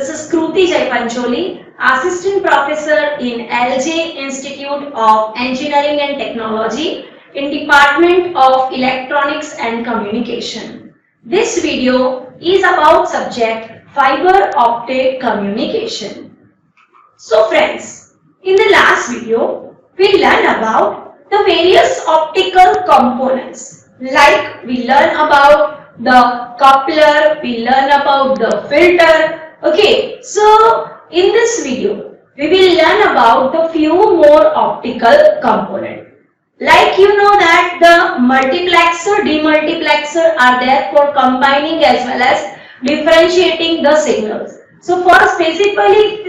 This is Kruti Jaipancholi, Assistant Professor in LJ Institute of Engineering and Technology in Department of Electronics and Communication. This video is about subject fiber optic communication. So friends, in the last video, we learned about the various optical components. Like we learn about the coupler, we learn about the filter. Okay, so in this video, we will learn about the few more optical components. Like you know that the multiplexer, demultiplexer are there for combining as well as differentiating the signals. So for specifically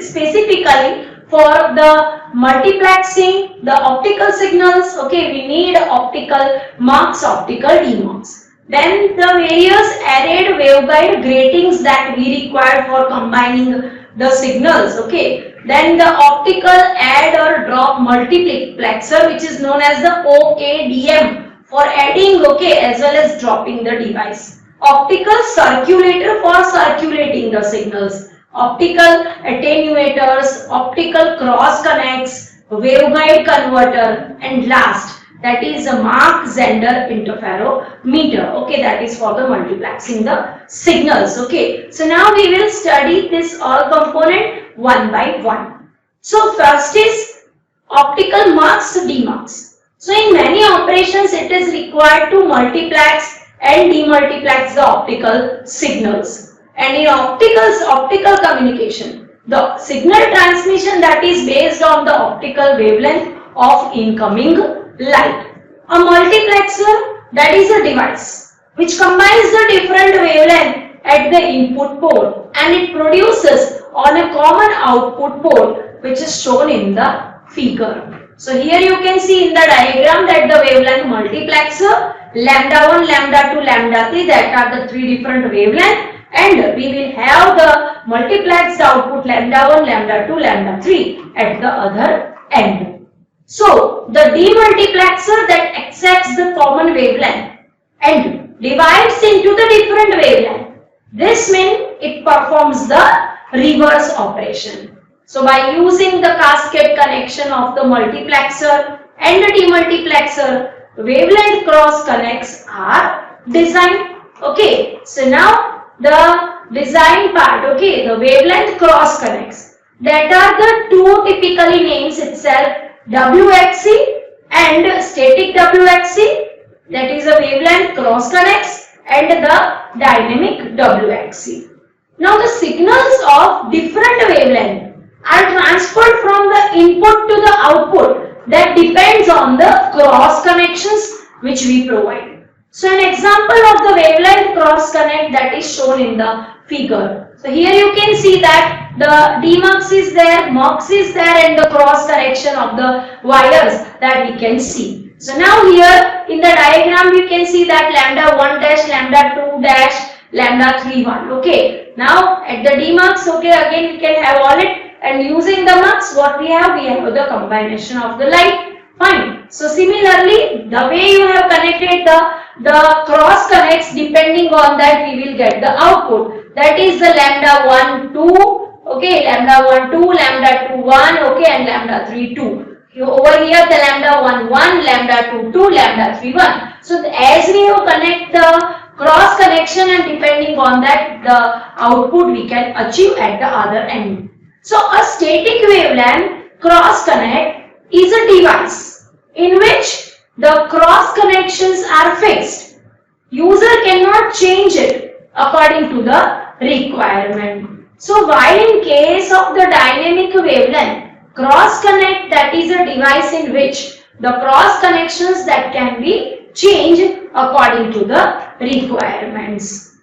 for the multiplexing the optical signals, okay, we need optical mux, optical demux. Then the various arrayed waveguide gratings that we require for combining the signals, okay. Then the optical add or drop multiplexer, which is known as the OADM, for adding, okay, as well as dropping the device. Optical circulator for circulating the signals. Optical attenuators, optical cross connects, waveguide converter, and last, that is a Mach-Zehnder interferometer. Okay, that is for the multiplexing the signals. Okay, so now we will study this all component one by one. So first is optical mux, demux. So in many operations it is required to multiplex and demultiplex the optical signals. And in optical communication, the signal transmission that is based on the optical wavelength of incoming light. A multiplexer, that is a device which combines the different wavelength at the input port and it produces on a common output port, which is shown in the figure. So here you can see in the diagram that the wavelength multiplexer, lambda 1, lambda 2, lambda 3, that are the three different wavelengths, and we will have the multiplexed output lambda 1, lambda 2, lambda 3 at the other end. So the demultiplexer that accepts the common wavelength and divides into the different wavelength. This means it performs the reverse operation. So by using the cascade connection of the multiplexer and the demultiplexer, wavelength cross connects are designed. Okay, so now the design part, okay, the wavelength cross connects, that are the two typically names itself, WXC and static WXC, that is a wavelength cross connects, and the dynamic WXC. Now the signals of different wavelength are transferred from the input to the output. That depends on the cross connections which we provide. So an example of the wavelength cross connect that is shown in the figure. So here you can see that the demux is there, mux is there, and the cross connection of the wires that we can see. So now here in the diagram you can see that lambda 1 dash, lambda 2 dash, lambda 3 1. Okay. Now at the demux, okay, again we can have all it, and using the mux, what we have the combination of the light. Fine. So similarly, the way you have connected the cross connects, depending on that we will get the output. That is the lambda 1 2, okay, lambda 1 2, lambda 2 1, okay, and lambda 3 2. Over here the lambda 1 1, lambda 2 2, lambda 3 1. So as we have connect the cross connection, and depending on that the output we can achieve at the other end. So a static wavelength cross connect is a device in which the cross connections are fixed. User cannot change it according to the requirement. So while in case of the dynamic wavelength cross connect, that is a device in which the cross connections that can be changed according to the requirements.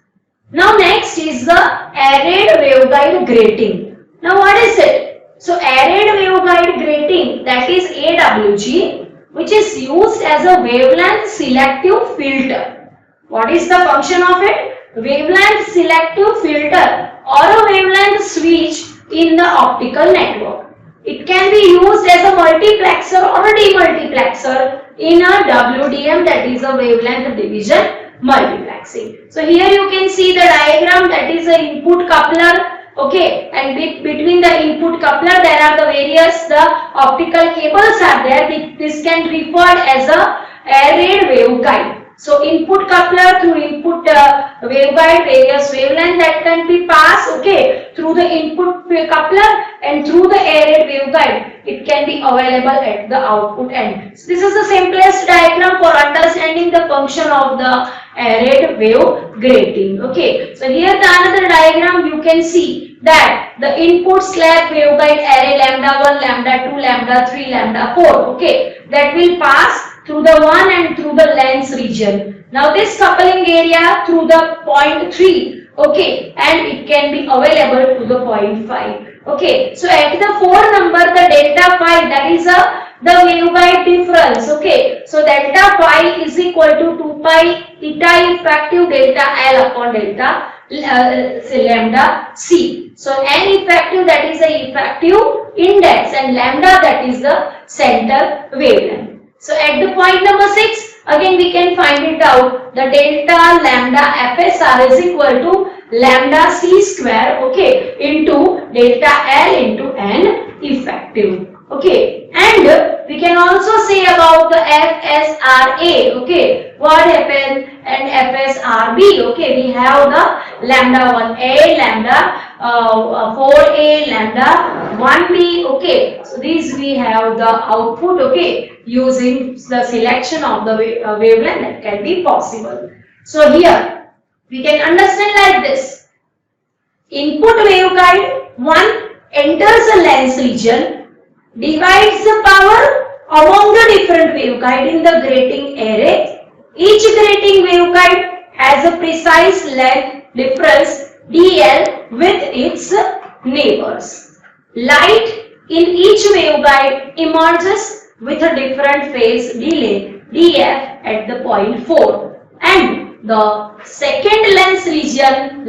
Now next is the arrayed waveguide grating. Now what is it? So arrayed waveguide grating, that is AWG, which is used as a wavelength selective filter. What is the function of it? Wavelength selective filter or a wavelength switch in the optical network. It can be used as a multiplexer or a demultiplexer in a WDM, that is a wavelength division multiplexing. So here you can see the diagram, that is a input coupler, Okay, and between the input coupler there are the various the optical cables are there. This can be referred as a arrayed waveguide. So input coupler through input waveguide, various wavelength that can be passed, okay, through the input coupler, and through the arrayed waveguide it can be available at the output end. So this is the simplest diagram for understanding the function of the arrayed wave grating. Okay, so here the another diagram you can see that the input slab waveguide array lambda 1, lambda 2, lambda 3, lambda 4, okay, that will pass through the 1 and through the lens region. Now this coupling area through the point 3, okay, and it can be available to the point 5. Okay, so at the 4 number the delta phi, that is the waveguide difference. Okay, so delta phi is equal to 2 pi eta effective delta L upon delta lambda C. So n effective, that is the effective index, and lambda, that is the center wavelength. So at the point number 6, again we can find it out. The delta lambda FSR is equal to lambda C square, okay, into delta L into n effective. Okay, and we can also say about the FSRA. Okay, what happened? And FSRB. Okay, we have the lambda 1A, lambda 4A, lambda 1B. Okay, so these we have the output. Okay, using the selection of the wavelength that can be possible. So here we can understand like this. Input waveguide 1 enters the lens region, divides the power among the different waveguide in the grating array. Each grating waveguide has a precise length difference dl with its neighbors. Light in each waveguide emerges with a different phase delay df at the point 4, and the second lens region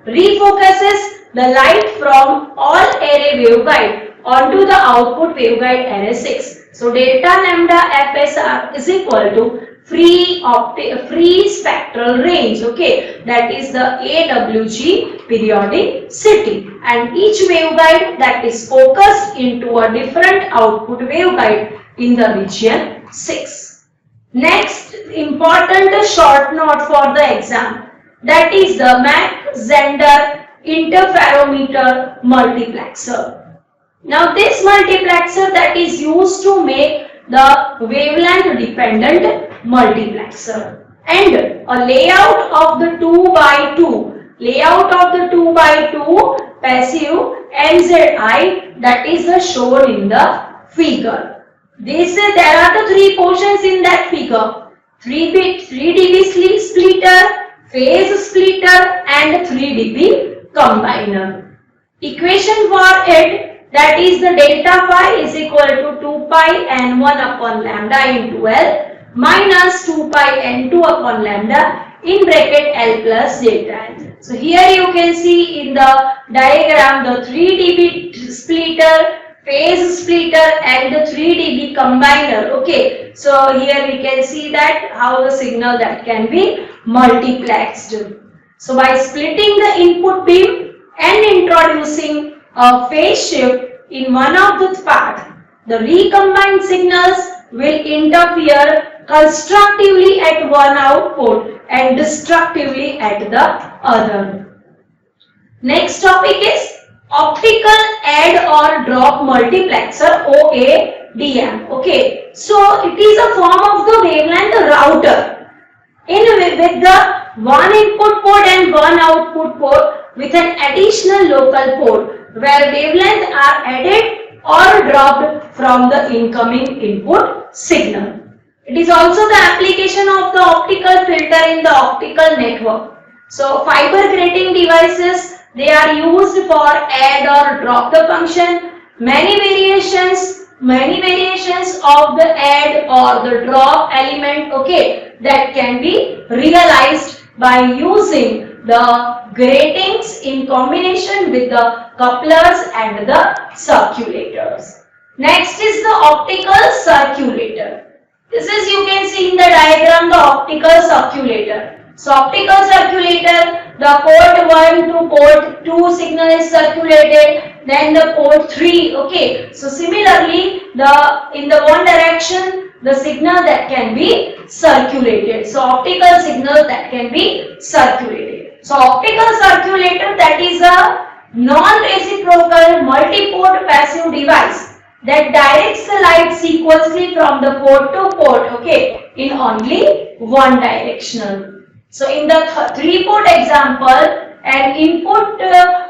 refocuses the light from all array waveguide onto the output waveguide array 6. So delta lambda FSR is equal to free spectral range, okay, that is the AWG periodicity, and each waveguide that is focused into a different output waveguide in the region 6. Next important short note for the exam, that is the Mach-Zehnder interferometer multiplexer. Now this multiplexer that is used to make the wavelength dependent multiplexer, and a layout of the 2x2 passive MZI, that is shown in the figure. There are the 3 portions in that figure: 3 dB splitter, phase splitter, and 3 dB combiner. Equation for it, that is the delta phi is equal to 2 pi n1 upon lambda into L minus 2 pi n2 upon lambda in bracket L plus delta L. So here you can see in the diagram the 3 dB splitter, phase splitter, and the 3 dB combiner. Okay, so here we can see that how the signal that can be multiplexed. So by splitting the input beam and introducing a phase shift in one of the path, the recombined signals will interfere constructively at one output and destructively at the other. Next topic is optical add or drop multiplexer, OADM. Okay, so it is a form of the wavelength router with the one input port and one output port with an additional local port where wavelengths are added or dropped from the incoming input signal. It is also the application of the optical filter in the optical network. So fiber grating devices, they are used for add or drop the function. Many variations of the add or the drop element, okay, that can be realized by using the gratings in combination with the couplers and the circulators. Next is the optical circulator. This is, you can see in the diagram, the optical circulator. So optical circulator, the port 1 to port 2 signal is circulated, then the port 3. Okay, so similarly, in the one direction, the signal that can be circulated. So optical signal that can be circulated. So optical circulator, that is a non-reciprocal multi-port passive device that directs the light sequentially from the port to port, okay, in only one directional. So in the 3-port example, an input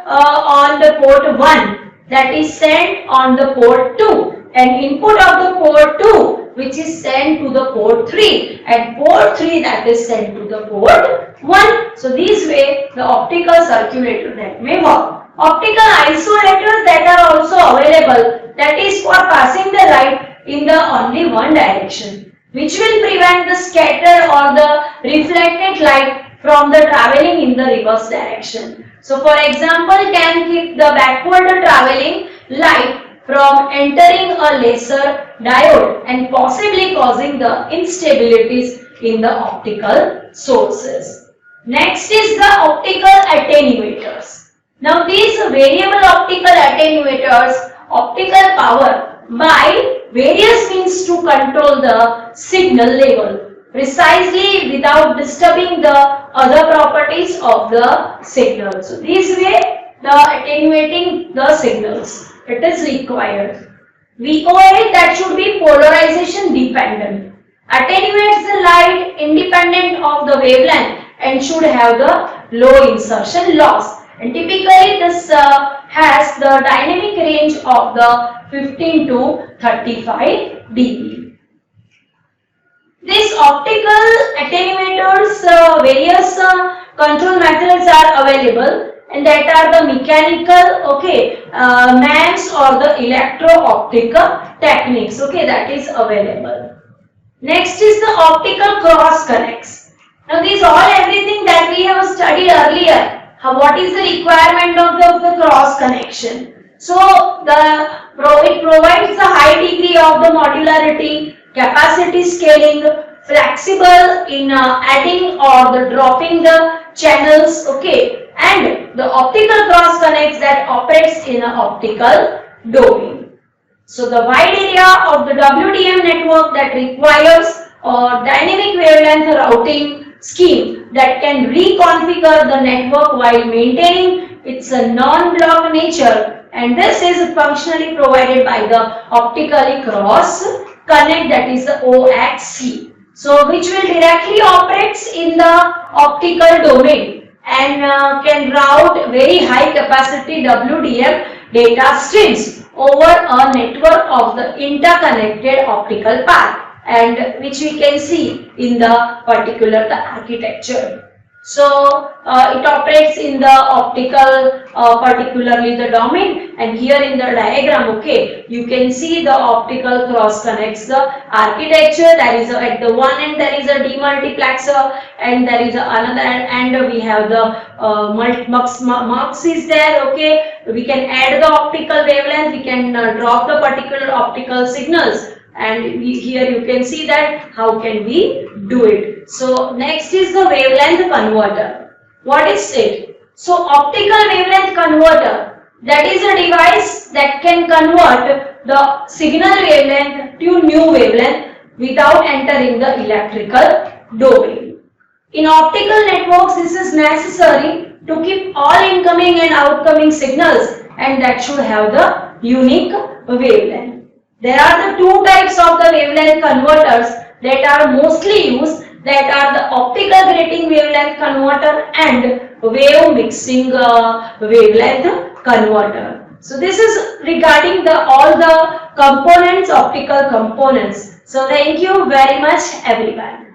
on the port 1 that is sent on the port 2, an input of the port 2 which is sent to the port 3, and port 3 that is sent to the port 1. So this way the optical circulator that may work. Optical isolators that are also available, that is for passing the light in the only one direction, which will prevent the scattered or the reflected light from the traveling in the reverse direction. So for example, can keep the backward traveling light from entering a laser diode and possibly causing the instabilities in the optical sources. Next is the optical attenuators. Now these variable optical attenuators, optical power by various means to control the signal level precisely without disturbing the other properties of the signal. So this way the attenuating the signals, it is required. VOA, that should be polarization dependent, attenuates the light independent of the wavelength and should have the low insertion loss. And typically this has the dynamic range of the 15 to 35 dB. These optical attenuators, various control methods are available, and that are the mechanical, okay, MEMS or the electro-optic techniques, okay, that is available. Next is the optical cross connects. Now these everything that we have studied earlier. What is the requirement of the cross connection? So it provides a high degree of the modularity, capacity scaling, flexible in adding or the dropping the channels, okay, and the optical cross connects that operates in an optical domain. So the wide area of the WDM network that requires a dynamic wavelength routing scheme that can reconfigure the network while maintaining its non-block nature, and this is functionally provided by the optically cross connect, that is the OXC. So which will directly operates in the optical domain and can route very high capacity WDM data streams over a network of the interconnected optical path, and which we can see in the particular architecture. So it operates in the optical, particularly the domain, and here in the diagram, okay, you can see the optical cross connects the architecture. There is at the one end there is a demultiplexer, and there is another end we have the mux is there, okay. We can add the optical wavelength, we can drop the particular optical signals, and here you can see that how can we do it. So next is the wavelength converter. What is it? So optical wavelength converter, that is a device that can convert the signal wavelength to new wavelength without entering the electrical domain. In optical networks, this is necessary to keep all incoming and outgoing signals, and that should have the unique wavelength. There are the two types of the wavelength converters that are mostly used, that are the optical grating wavelength converter and wave mixing wavelength converter. So this is regarding all the components, optical components. So thank you very much everyone.